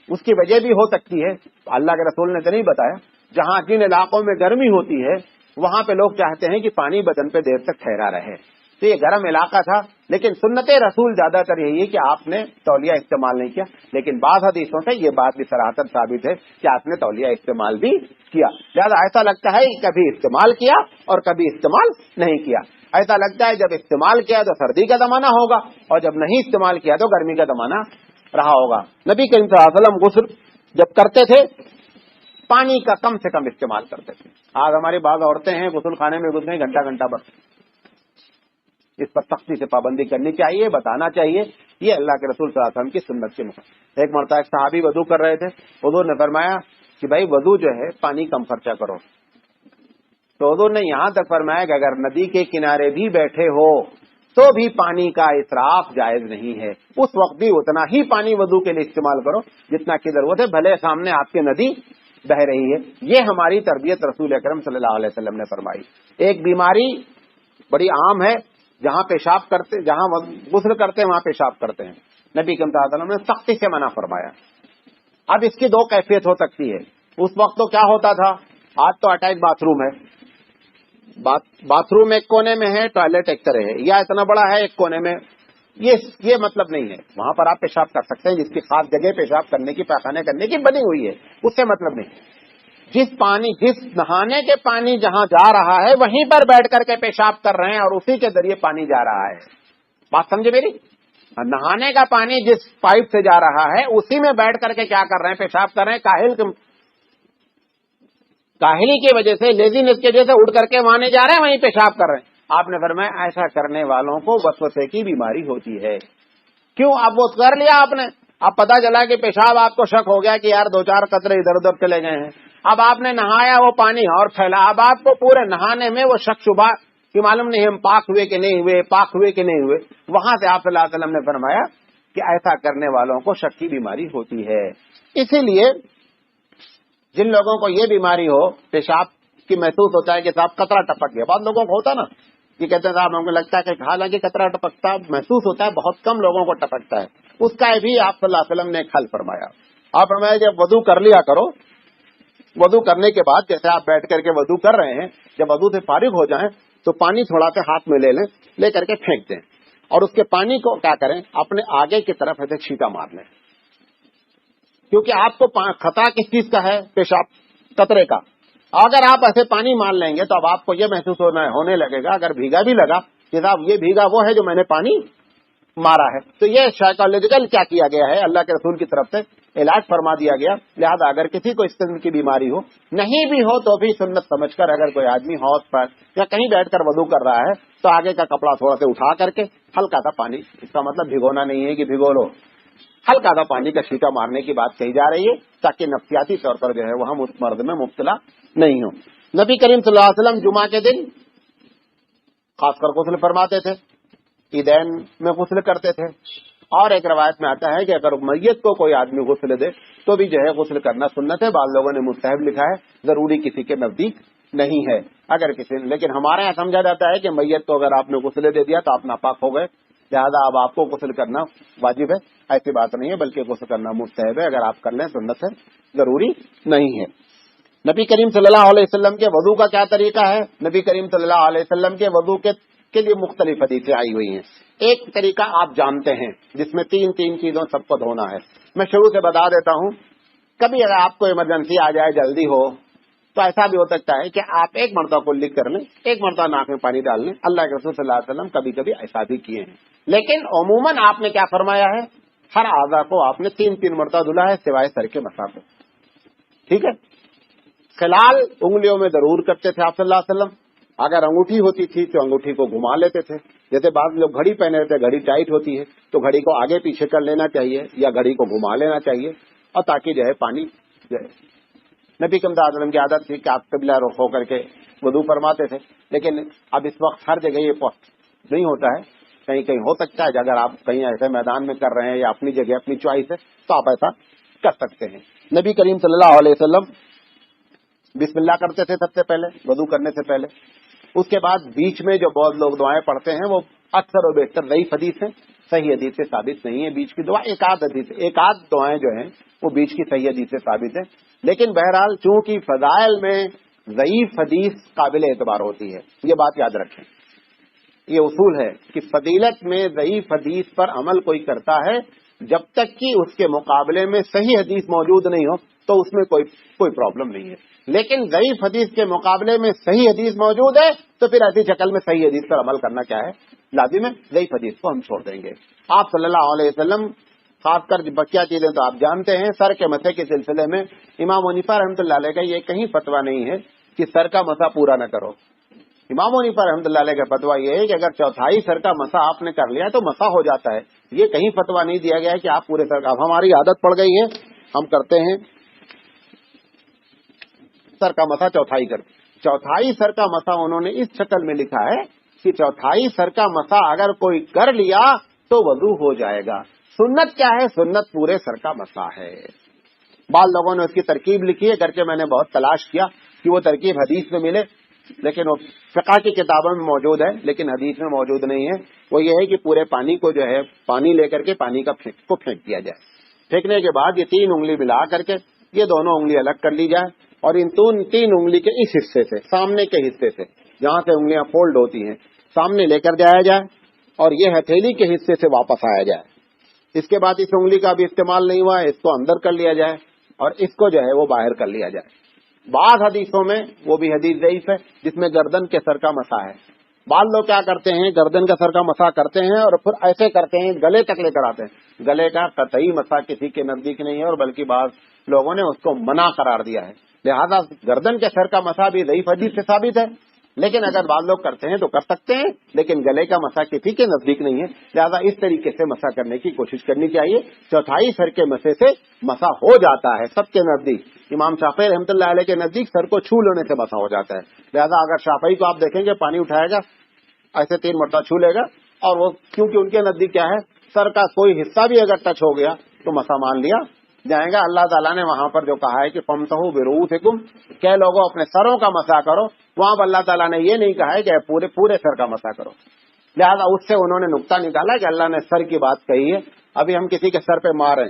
اس کی وجہ بھی ہو سکتی ہے، اللہ کے رسول نے تو نہیں بتایا. جہاں جن علاقوں میں گرمی ہوتی ہے وہاں پہ لوگ چاہتے ہیں کہ پانی بدن پہ دیر تک ٹھہرا رہے، تو یہ گرم علاقہ تھا. لیکن سنت رسول زیادہ تر یہی ہے کہ آپ نے تولیہ استعمال نہیں کیا. لیکن بعض حدیثوں سے یہ بات بھی صراحتاً ثابت ہے کہ آپ نے تولیہ استعمال بھی کیا. لہٰذا ایسا لگتا ہے کہ کبھی استعمال کیا اور کبھی استعمال نہیں کیا. ایسا لگتا ہے جب استعمال کیا تو سردی کا زمانہ ہوگا اور جب نہیں استعمال کیا تو گرمی کا زمانہ رہا ہوگا. نبی کریم صلی اللہ علیہ وسلم غسل جب کرتے تھے پانی کا کم سے کم استعمال کرتے تھے. آج ہماری بعض عورتیں ہیں غسل خانے میں گھس گئی گھنٹہ بھر. اس پر سختی سے پابندی کرنی چاہیے، بتانا چاہیے. یہ اللہ کے رسول صلی اللہ علیہ وسلم کی سنت کے مطابق. ایک مرتبہ ایک صحابی وضو کر رہے تھے، حضور نے فرمایا کہ بھائی وضو جو ہے پانی کم خرچہ کرو. تو حضور نے یہاں تک فرمایا کہ اگر ندی کے کنارے بھی بیٹھے ہو تو بھی پانی کا اسراف جائز نہیں ہے. اس وقت بھی اتنا ہی پانی وضو کے لیے استعمال کرو جتنا کی ضرورت ہے، بھلے سامنے آپ کی ندی بہ رہی ہے. یہ ہماری تربیت رسول اکرم صلی اللہ علیہ وسلم نے فرمائی. ایک بیماری بڑی عام ہے، جہاں پیشاب کرتے، جہاں غسل کرتے ہیں وہاں پیشاب کرتے ہیں. نبی کریم صلی اللہ علیہ وسلم نے سختی سے منع فرمایا. اب اس کی 2 کیفیت ہو سکتی ہے. اس وقت تو کیا ہوتا تھا، آج تو اٹیچ باتھ روم ہے، باتھ روم ایک کونے میں ہے، ٹوائلٹ ایک طرح ہے، یا اتنا بڑا ہے ایک کونے میں. یہ مطلب نہیں ہے. وہاں پر آپ پیشاب کر سکتے ہیں، جس کی خاص جگہ پیشاب کرنے کی، پیخانے کرنے کی بنی ہوئی ہے، اس سے مطلب نہیں. جس نہانے کے پانی جہاں جا رہا ہے وہیں پر بیٹھ کر کے پیشاب کر رہے ہیں اور اسی کے ذریعے پانی جا رہا ہے. بات سمجھے میری؟ نہانے کا پانی جس پائپ سے جا رہا ہے اسی میں بیٹھ کر کے کیا کر رہے ہیں، پیشاب کر رہے ہیں. کاہلی کی وجہ سے، لیزینس کی وجہ سے اٹھ کر کے وہاں نہیں جا رہے ہیں، وہیں پیشاب کر رہے ہیں. آپ نے فرمایا ایسا کرنے والوں کو وسوسے کی بیماری ہوتی ہے. کیوں؟ اب وہ کر لیا آپ نے، اب پتا چلا کہ پیشاب آپ کو شک ہو گیا کہ یار 2-4 قطرے ادھر ادھر چلے گئے ہیں. اب آپ نے نہایا، وہ پانی اور پھیلا. اب آپ کو پورے نہانے میں وہ شک شبہ کہ معلوم نہیں ہم پاک ہوئے کہ نہیں ہوئے، پاک ہوئے کہ نہیں ہوئے. وہاں سے آپ صلی اللہ علیہ وسلم نے فرمایا کہ ایسا کرنے والوں کو شک کی بیماری ہوتی ہے. اسی لیے جن لوگوں کو یہ بیماری ہو، پیشاب کی محسوس ہوتا ہے کہ صاحب قطرہ ٹپک گیا، بعض لوگوں کو ہوتا نا، یہ کہتے ہیں صاحب ہم کو لگتا ہے کہ حالانکہ قطرہ ٹپکتا محسوس ہوتا ہے، بہت کم لوگوں کو ٹپکتا ہے. اس کا بھی آپ صلی اللہ علیہ وسلم نے ایک حل فرمایا. آپ فرمایا جب وضو کر لیا کرو، وضو کرنے کے بعد جیسے آپ بیٹھ کر کے وضو کر رہے ہیں، جب وضو سے فارغ ہو جائیں تو پانی تھوڑا سا ہاتھ میں لے لیں، لے کر کے پھینک دیں، اور اس کے پانی کو کیا کریں، اپنے آگے کی طرف ایسے چھینٹا مار لیں. کیونکہ آپ کو خطرہ کس چیز کا ہے؟ پیشاب قطرے کا. اگر آپ ایسے پانی مار لیں گے تو اب آپ کو یہ محسوس ہونے لگے گا، اگر بھیگا بھی لگا کہ صاحب یہ بھیگا وہ ہے جو میں نے پانی مارا ہے. تو یہ سائیکالوجیکل کیا کیا گیا ہے، اللہ کے رسول کی طرف سے علاج فرما دیا گیا. لہذا اگر کسی کو اس قسم کی بیماری ہو، نہیں بھی ہو تو بھی سنت سمجھ کر اگر کوئی آدمی ہاتھ پر یا کہیں بیٹھ کر وضو کر رہا ہے تو آگے کا کپڑا تھوڑا سا اٹھا کر کے ہلکا سا پانی، اس کا مطلب بھگونا نہیں ہے کہ بھگو لو، ہلکا سا پانی کا چھینٹا مارنے کی بات کہی جا رہی ہے تاکہ نفسیاتی طور پر جو ہے وہ ہم اس مرض میں مبتلا نہیں ہوں. نبی کریم صلی اللہ علیہ وسلم جمعہ کے دن خاص کر غسل فرماتے تھے، عیدین میں غسل کرتے تھے. اور ایک روایت میں آتا ہے کہ اگر میت کو کوئی آدمی غسل دے تو بھی جو ہے غسل کرنا سنت ہے. بعض لوگوں نے مستحب لکھا ہے، ضروری کسی کے نزدیک نہیں ہے. اگر کسی، لیکن ہمارے یہاں سمجھا جاتا ہے کہ میت کو اگر آپ نے غسل دے دیا تو آپ ناپاک ہو گئے، لہذا اب آپ کو غسل کرنا واجب ہے. ایسی بات نہیں ہے، بلکہ غسل کرنا مستحب ہے. اگر آپ کر لیں سنت ہے، ضروری نہیں ہے. نبی کریم صلی اللہ علیہ وسلم کے وضو کا کیا طریقہ ہے؟ نبی کریم صلی اللہ علیہ وسلم کے وضو کے لیے مختلف حدیثیں آئی ہوئی ہیں. ایک طریقہ آپ جانتے ہیں جس میں تین چیزوں سب کو دھونا ہے. میں شروع سے بتا دیتا ہوں. کبھی اگر آپ کو ایمرجنسی آ جائے، جلدی ہو، تو ایسا بھی ہو سکتا ہے کہ آپ ایک مرتبہ کو لکھ کر لیں، ایک مرتبہ ناک میں پانی ڈال لیں. اللہ کے رسول صلی اللہ علیہ وسلم کبھی کبھی ایسا بھی کیے ہیں. لیکن عموماً آپ نے کیا فرمایا ہے؟ ہر اعضاء کو آپ نے 3 مرتبہ دھلا ہے سوائے سر کے مسا کو. ٹھیک ہے؟ خلال انگلیوں میں ضرور کرتے تھے آپ صلی اللہ علیہ وسلم. اگر انگوٹھی ہوتی تھی تو انگوٹھی کو گھما لیتے تھے. جیسے بعض لوگ گھڑی پہنے رہتے، گھڑی ٹائٹ ہوتی ہے تو گھڑی کو آگے پیچھے کر لینا چاہیے یا گھڑی کو گھما لینا چاہیے، اور تاکہ جو ہے پانی جو ہے. نبی کریم صلی اللہ علیہ وسلم کی عادت تھی کہ آپ قبلہ رخ ہو کر کے وضو فرماتے تھے. لیکن اب اس وقت ہر جگہ یہ نہیں ہوتا ہے، کہیں کہیں ہو سکتا ہے. اگر آپ کہیں ایسے میدان میں کر رہے ہیں یا اپنی جگہ اپنی چوائس ہے تو آپ ایسا کر سکتے ہیں. نبی کریم صلی اللہ علیہ وسلم بسم اللہ کرتے تھے سب سے پہلے وضو کرنے سے پہلے. اس کے بعد بیچ میں جو بہت لوگ دعائیں پڑھتے ہیں وہ اکثر و بیشتر ضعیف حدیث ہیں، صحیح حدیث سے ثابت نہیں ہے. بیچ کی دعا ایک آدھ دعائیں جو ہیں وہ بیچ کی صحیح حدیث سے ثابت ہیں. لیکن بہرحال چونکہ فضائل میں ضعیف حدیث قابل اعتبار ہوتی ہے، یہ بات یاد رکھیں. یہ اصول ہے کہ فضیلت میں ضعیف حدیث پر عمل کوئی کرتا ہے جب تک کہ اس کے مقابلے میں صحیح حدیث موجود نہیں ہو تو اس میں کوئی پرابلم نہیں ہے. لیکن ضعیف حدیث کے مقابلے میں صحیح حدیث موجود ہے تو پھر ایسی شکل میں صحیح حدیث پر عمل کرنا کیا ہے؟ لازم ہے. ضعیف حدیث کو ہم چھوڑ دیں گے. آپ صلی اللہ علیہ وسلم خاص کر کیا چیزیں تو آپ جانتے ہیں. سر کے مسح کے سلسلے میں امام حنیفہ رحمۃ اللہ علیہ کا یہ کہیں فتویٰ نہیں ہے کہ سر کا مسح پورا نہ کرو. امام حنیفہ رحمۃ اللہ علیہ کا فتویٰ یہ ہے کہ اگر چوتھائی سر کا مسح آپ نے کر لیا تو مسح ہو جاتا ہے. یہ کہیں فتویٰ نہیں دیا گیا ہے کہ آپ پورے سر کا. اب ہماری عادت پڑ گئی ہے، ہم کرتے ہیں سر کا مسح چوتھائی کرتے. چوتھائی سر کا مسح انہوں نے اس شکل میں لکھا ہے کہ چوتھائی سر کا مسح اگر کوئی کر لیا تو وضو ہو جائے گا. سنت کیا ہے؟ سنت پورے سر کا مسح ہے. بعض لوگوں نے اس کی ترکیب لکھی ہے، کرکے میں نے بہت تلاش کیا کہ وہ ترکیب حدیث میں ملے، لیکن وہ فقہ کی کتابوں میں موجود ہے لیکن حدیث میں موجود نہیں ہے. وہ یہ ہے کہ پورے پانی کو جو ہے پانی لے کر کے پانی کا پھینک دیا جائے. پھینکنے کے بعد یہ 3 انگلی ملا کر کے یہ دونوں انگلی الگ کر لی جائے اور ان 3 انگلی کے اس حصے سے، سامنے کے حصے سے جہاں سے انگلیاں فولڈ ہوتی ہیں، سامنے لے کر جایا جائے اور یہ ہتھیلی کے حصے سے واپس آیا جائے. اس کے بعد اس انگلی کا بھی استعمال نہیں ہوا ہے، اس کو اندر کر لیا جائے اور اس کو جو ہے وہ باہر کر لیا جائے. بعض حدیثوں میں وہ بھی حدیث ضعیف ہے جس میں گردن کے سر کا مسح ہے، بعض لوگ کیا کرتے ہیں، گردن کا سر کا مسا کرتے ہیں اور پھر ایسے کرتے ہیں گلے تک لے کر آتے ہیں. گلے کا قطعی مسا کسی کے نزدیک نہیں ہے، اور بلکہ بعض لوگوں نے اس کو منع قرار دیا ہے. لہذا گردن کے سر کا مسا بھی ضعیف حدیث سے ثابت ہے، لیکن اگر بعض لوگ کرتے ہیں تو کر سکتے ہیں، لیکن گلے کا مسا کسی کے نزدیک نہیں ہے. لہذا اس طریقے سے مسا کرنے کی کوشش کرنی چاہیے. چوتھائی سر کے مسے سے مسا ہو جاتا ہے سب کے نزدیک. امام شافعی رحمۃ اللہ علیہ کے نزدیک سر کو چھو لینے سے مسا ہو جاتا ہے. لہذا اگر شافعی کو آپ دیکھیں گے پانی اٹھائے گا، ایسے 3 مرتبہ چھو لے گا، اور وہ کیونکہ ان کے نزدیک کیا ہے، سر کا کوئی حصہ بھی اگر ٹچ ہو گیا تو مسا مان لیا جائے گا. اللہ تعالیٰ نے وہاں پر جو کہا ہے کہ فَامْسَحُوا بِرُؤُوسِكُمْ، کہ لوگوں اپنے سروں کا مسا کرو، وہاں پر اللہ تعالیٰ نے یہ نہیں کہا ہے کہ پورے سر کا مسا کرو. لہذا اس سے انہوں نے نقطہ نکالا کہ اللہ نے سر کی بات کہی ہے. ابھی ہم کسی کے سر پہ مارے،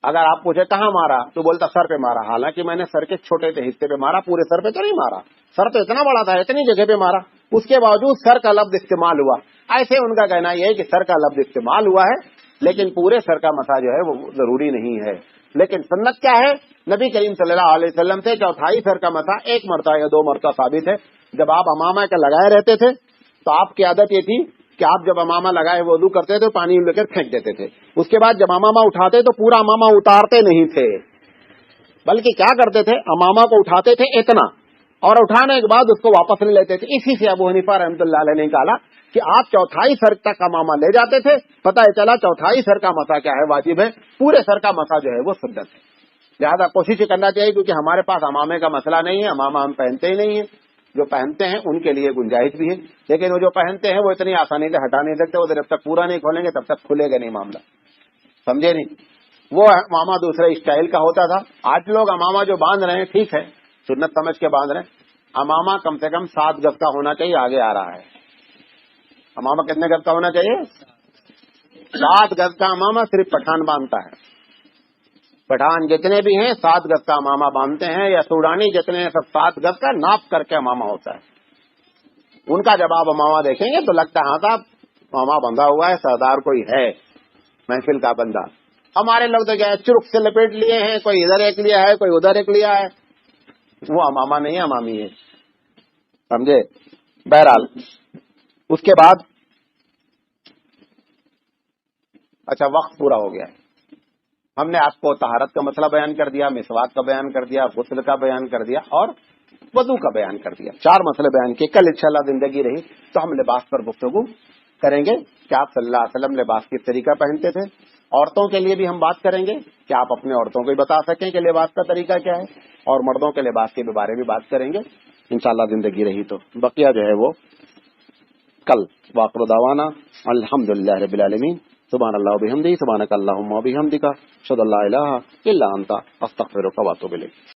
اگر آپ پوچھے کہاں مارا تو بولتا سر پہ مارا، حالانکہ میں نے سر کے چھوٹے سے حصے پہ مارا، پورے سر پہ تو نہیں مارا. سر تو اتنا بڑا تھا، اتنی جگہ پہ مارا، اس کے باوجود سر کا لفظ استعمال ہوا. ایسے ان کا کہنا یہ ہے کہ سر کا لفظ استعمال ہوا ہے، لیکن پورے سر کا مسا جو ہے وہ ضروری نہیں ہے. لیکن سنت کیا ہے، نبی کریم صلی اللہ علیہ وسلم سے چوتھائی سر کا مسا 1 مرتبہ یا 2 مرتبہ ثابت ہے. جب آپ امامہ کے لگائے رہتے تھے تو آپ کی عادت یہ تھی کہ آپ جب امامہ لگائے وضو کرتے تھے پانی لے کر پھینک دیتے تھے. اس کے بعد جب امامہ اٹھاتے تو پورا امامہ اتارتے نہیں تھے، بلکہ کیا کرتے تھے، امامہ کو اٹھاتے تھے اتنا، اور اٹھانے کے بعد اس کو واپس لے لیتے تھے. اسی سے ابو حنیفہ رحمۃ اللہ علیہ نے کہا کہ آپ چوتھائی سر تک امامہ لے جاتے تھے، پتہ چلا چوتھائی سر کا مسا کیا ہے، واجب ہے، پورے سر کا مسا جو ہے وہ سنت ہے. لہذا کوشش کرنا چاہیے، کیونکہ ہمارے پاس امامے کا مسئلہ نہیں ہے، امامہ ہم پہنتے ہی نہیں ہیں. جو پہنتے ہیں ان کے لیے گنجائش بھی ہے، لیکن وہ جو پہنتے ہیں وہ اتنی آسانی سے ہٹا نہیں سکتے. وہ جب تک پورا نہیں کھولیں گے تب تک کھلے گا نہیں معاملہ، سمجھے نہیں. وہ امامہ دوسرے اسٹائل کا ہوتا تھا. آج لوگ امامہ جو باندھ رہے ہیں ٹھیک ہے، سنت سمجھ کے باندھ رہے ہیں. امامہ کم سے کم 7 گز کا ہونا چاہیے، آگے آ رہا ہے. امامہ کتنے گز کا ہونا چاہیے؟ 7 گز کا امامہ صرف پٹھان باندھتا ہے. پٹھان جتنے بھی ہیں 7 گز کا امامہ باندھتے ہیں، یا سوڈانی جتنے ہیں سب 7 گز کا ناپ کر کے امامہ ہوتا ہے. ان کا جب آپ امامہ دیکھیں گے تو لگتا ہے ہاں صاحب امامہ بندھا ہوا ہے، سردار کوئی ہے محفل کا بندہ. ہمارے لوگ تو کیا ہے، چرک سے لپیٹ لیے ہیں، کوئی ادھر ایک لیا ہے، کوئی ادھر ایک لیا ہے. وہ امامہ نہیں ہے، امامی ہے، سمجھے. بہرحال اس کے بعد اچھا وقت پورا ہو گیا ہے. ہم نے آپ کو طہارت کا مسئلہ بیان کر دیا، مسواک کا بیان کر دیا، غسل کا بیان کر دیا، اور وضو کا بیان کر دیا. 4 مسئلے بیان کیے. کل انشاءاللہ زندگی رہی تو ہم لباس پر گفتگو کریں گے کہ آپ صلی اللہ علیہ وسلم لباس کس طریقہ پہنتے تھے. عورتوں کے لیے بھی ہم بات کریں گے کہ آپ اپنے عورتوں کو بھی بتا سکیں کہ لباس کا طریقہ کیا ہے، اور مردوں کے لباس کے بارے میں بات کریں گے انشاءاللہ زندگی رہی تو. بقیہ جو ہے وہ کل. واخر دعوانا الحمدللہ رب العالمین. سبحان اللہ و بحمدہ، سبحانک اللہم و بحمدک، اشہد ان لا الہ الا انت، استغفرک و اتوب الیک.